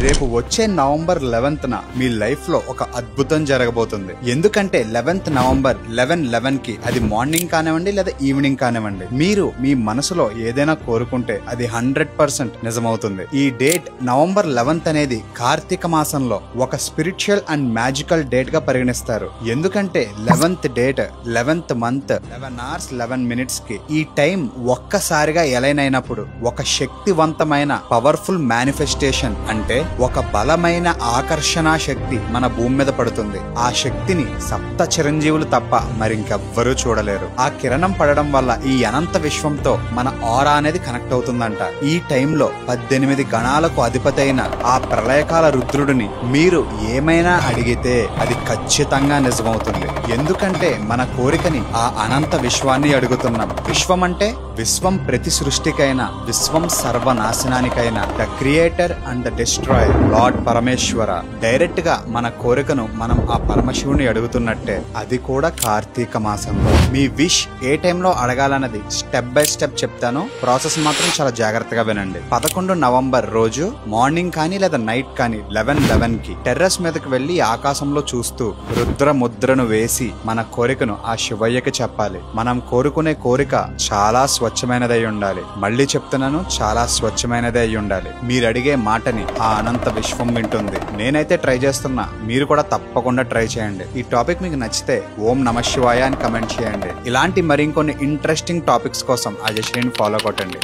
రేపు వచ్చే నవంబర్ 11న మీ లైఫ్ లో ఒక అద్భుతం జరగబోతుంది. ఎందుకంటే 11th నవంబర్ 11:11 కి అది మార్నింగ్ కానివ్వండి లేదా ఈవినింగ్ కానివ్వండి, మీరు మీ మనసులో ఏదైనా కోరుకుంటే అది 100% నిజమవుతుంది. ఈ డేట్ నవంబర్ 11th అనేది కార్తీక మాసంలో ఒక స్పిరిచువల్ అండ్ మ్యాజికల్ డేట్ గా పరిగణిస్తారు. ఎందుకంటే 11th date 11th month 11 hours 11 minutes కి ఈ టైం ఒక్కసారిగా ఎలైన్ అయినప్పుడు ఒక శక్తివంతమైన పవర్ఫుల్ మేనిఫెస్టేషన్ అంటే ఒక బలమైన ఆకర్షణ శక్తి మన భూమి మీద పడుతుంది. ఆ శక్తిని సప్త చిరంజీవులు తప్ప మరింకెవ్వరూ చూడలేరు. ఆ కిరణం పడడం వల్ల ఈ అనంత విశ్వంతో మన ఆరా అనేది కనెక్ట్ అవుతుందంట. ఈ టైంలో 18 గణాలకు అధిపతి అయిన ఆ ప్రళయకాల రుద్రుడిని మీరు ఏమైనా అడిగితే అది ఖచ్చితంగా నిజమవుతుంది. ఎందుకంటే మన కోరికని ఆ అనంత విశ్వాన్ని అడుగుతున్నాం. విశ్వం అంటే విశ్వం ప్రతి సృష్టికైన, విశ్వం సర్వనాశనానికైనా the creator and the destroyer lord Parameshwara. Direct గా మన కోరికను మనం ఆ పరమశివుని అడుగుతున్నట్టే, అది కూడా కార్తీక మాసంలో. మీ విష్ ఏ టైంలో అడగాలన్నది స్టెప్ బై స్టెప్ చెప్తాను. ప్రాసెస్ మాత్రం చాలా జాగ్రత్తగా వినండి. 11 నవంబర్ రోజు మార్నింగ్ కానీ లేదా నైట్ కానీ 11:11 కి టెర్రస్ మీదకి వెళ్లి ఆకాశంలో చూస్తూ రుద్ర ముద్రను వేసి మన కోరికను ఆ శివయ్యకి చెప్పాలి. మనం కోరుకునే కోరిక చాలా స్వచ్ఛమైనదై ఉండాలి. మళ్ళీ చెప్తున్నాను, చాలా స్వచ్ఛమైనదే అయి ఉండాలి. మీరు అడిగే మాటని ఆ అనంత విశ్వం వింటుంది. నేనైతే ట్రై చేస్తున్నా, మీరు కూడా తప్పకుండా ట్రై చేయండి. ఈ టాపిక్ మీకు నచ్చితే ఓం నమః శివాయ అని కమెంట్ చేయండి. ఇలాంటి మరింకొన్ని ఇంట్రెస్టింగ్ టాపిక్స్ కోసం అజయ్ శ్రీని ఫాలో కొట్టండి.